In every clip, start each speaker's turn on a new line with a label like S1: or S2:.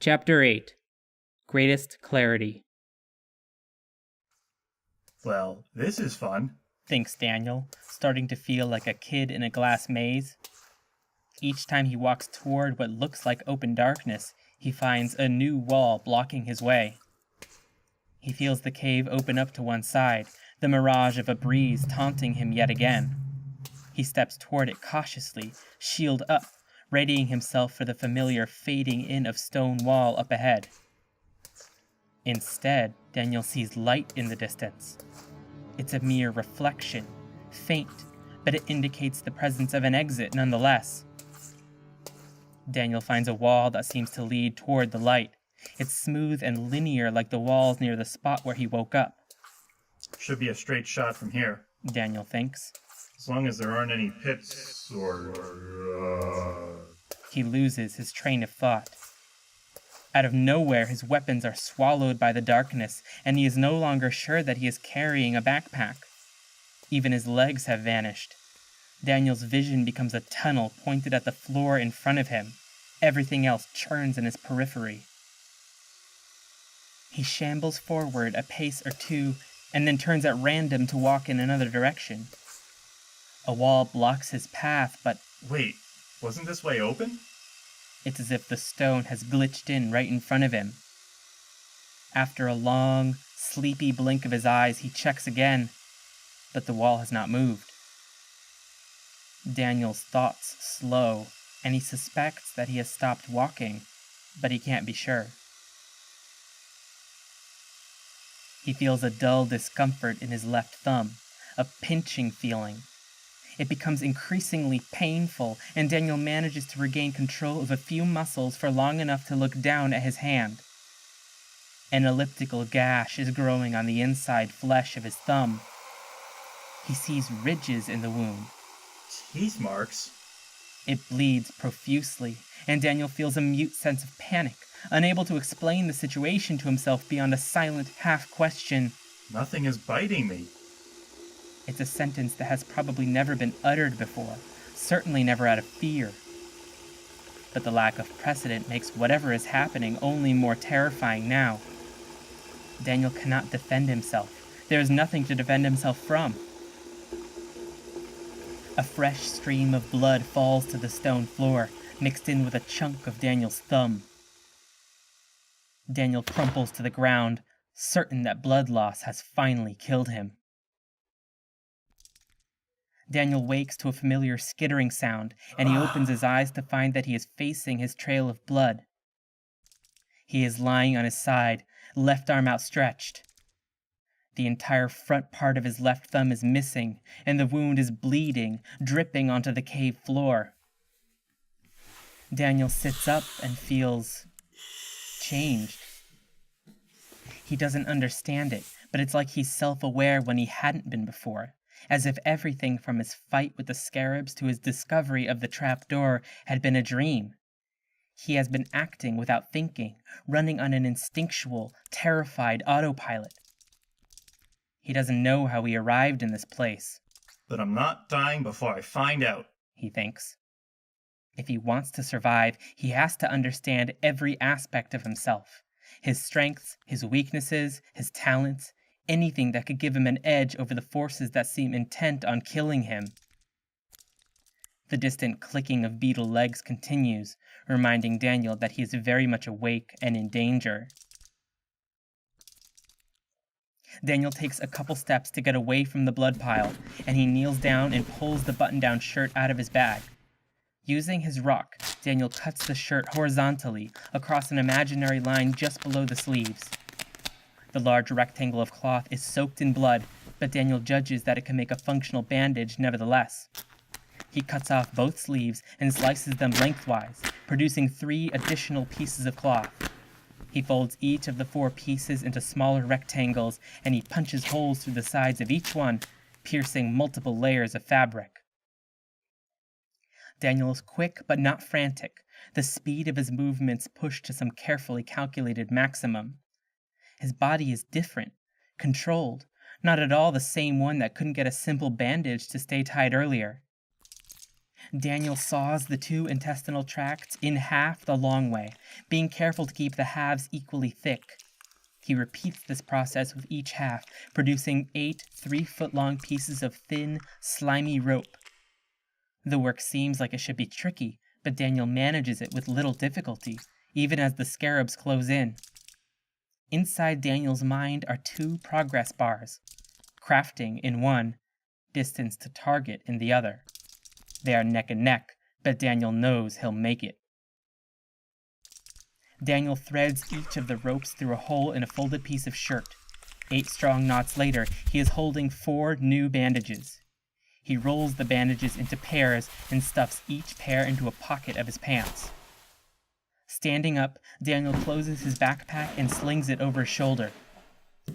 S1: Chapter 8 Greatest Clarity.
S2: Well, this is fun,
S3: thinks Daniel, starting to feel like a kid in a glass maze. Each time he walks toward what looks like open darkness, he finds a new wall blocking his way. He feels the cave open up to one side, the mirage of a breeze taunting him yet again. He steps toward it cautiously, shield up, readying himself for the familiar fading in of stone wall up ahead. Instead, Daniel sees light in the distance. It's a mere reflection, faint, but it indicates the presence of an exit nonetheless. Daniel finds a wall that seems to lead toward the light. It's smooth and linear like the walls near the spot where he woke up.
S2: Should be a straight shot from here,
S3: Daniel thinks.
S2: as long as there aren't any pits or...
S3: He loses his train of thought. Out of nowhere, his weapons are swallowed by the darkness, and he is no longer sure that he is carrying a backpack. Even his legs have vanished. Daniel's vision becomes a tunnel pointed at the floor in front of him. Everything else churns in his periphery. He shambles forward a pace or two, and then turns at random to walk in another direction. A wall blocks his path, but
S2: Wait, wasn't this way open?
S3: it's as if the stone has glitched in right in front of him. After a long, sleepy blink of his eyes, he checks again, but the wall has not moved. Daniel's thoughts slow, and he suspects that he has stopped walking, but he can't be sure. He feels a dull discomfort in his left thumb, a pinching feeling. It becomes increasingly painful, and Daniel manages to regain control of a few muscles for long enough to look down at his hand. An elliptical gash is growing on the inside flesh of his thumb. He sees ridges in the wound.
S2: Teeth marks?
S3: It bleeds profusely, and Daniel feels a mute sense of panic, unable to explain the situation to himself beyond a silent half-question.
S2: Nothing is biting me.
S3: It's a sentence that has probably never been uttered before, certainly never out of fear. But the lack of precedent makes whatever is happening only more terrifying now. Daniel cannot defend himself. There is nothing to defend himself from. A fresh stream of blood falls to the stone floor, mixed in with a chunk of Daniel's thumb. Daniel crumples to the ground, certain that blood loss has finally killed him. Daniel wakes to a familiar skittering sound, and he opens his eyes to find that he is facing his trail of blood. He is lying on his side, left arm outstretched. The entire front part of his left thumb is missing, and the wound is bleeding, dripping onto the cave floor. Daniel sits up and feels changed. He doesn't understand it, but it's like he's self-aware when he hadn't been before, as if everything from his fight with the scarabs to his discovery of the trapdoor had been a dream. He has been acting without thinking, running on an instinctual, terrified autopilot. He doesn't know how he arrived in this place,
S2: But I'm not dying before I find out.
S3: he thinks. If he wants to survive, he has to understand every aspect of himself. His strengths, his weaknesses, his talents, anything that could give him an edge over the forces that seem intent on killing him. The distant clicking of beetle legs continues, reminding Daniel that he is very much awake and in danger. Daniel takes a couple steps to get away from the blood pile, and he kneels down and pulls the button-down shirt out of his bag. Using his rock, Daniel cuts the shirt horizontally across an imaginary line just below the sleeves. The large rectangle of cloth is soaked in blood, but Daniel judges that it can make a functional bandage nevertheless. He cuts off both sleeves and slices them lengthwise, producing 3 additional pieces of cloth. He folds each of the 4 pieces into smaller rectangles, and he punches holes through the sides of each one, piercing multiple layers of fabric. Daniel is quick but not frantic, the speed of his movements pushed to some carefully calculated maximum. His body is different, controlled, not at all the same one that couldn't get a simple bandage to stay tied earlier. Daniel saws the 2 intestinal tracts in half the long way, being careful to keep the halves equally thick. He repeats this process with each half, producing 8 3-foot-long pieces of thin, slimy rope. The work seems like it should be tricky, but Daniel manages it with little difficulty, even as the scarabs close in. Inside Daniel's mind are 2 progress bars, crafting in one, distance to target in the other. They are neck and neck, but Daniel knows he'll make it. Daniel threads each of the ropes through a hole in a folded piece of shirt. 8 strong knots later, he is holding 4 new bandages. He rolls the bandages into pairs and stuffs each pair into a pocket of his pants. Standing up, Daniel closes his backpack and slings it over his shoulder.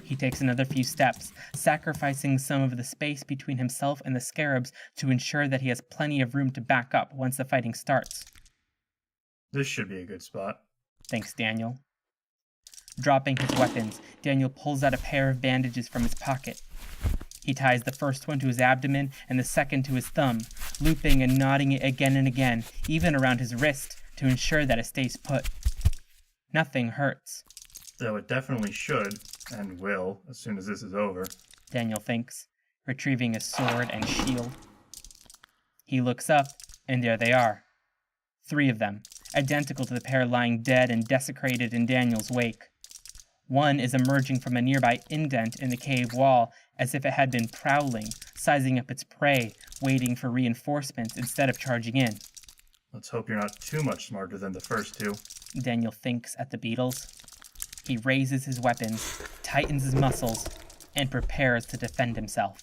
S3: He takes another few steps, sacrificing some of the space between himself and the scarabs to ensure that he has plenty of room to back up once the fighting starts.
S2: This should be a good spot.
S3: Thanks, Daniel. Dropping his weapons, Daniel pulls out a pair of bandages from his pocket. He ties the first one to his abdomen and the second to his thumb, looping and knotting it again and again, even around his wrist, to ensure that it stays put. Nothing hurts.
S2: Though it definitely should, and will, as soon as this is over.
S3: Daniel thinks, retrieving his sword and shield. He looks up, and there they are. 3 of them, identical to the pair lying dead and desecrated in Daniel's wake. One is emerging from a nearby indent in the cave wall as if it had been prowling, sizing up its prey, waiting for reinforcements instead of charging in.
S2: Let's hope you're not too much smarter than the first 2.
S3: Daniel thinks at the beetles. He raises his weapons, tightens his muscles, and prepares to defend himself.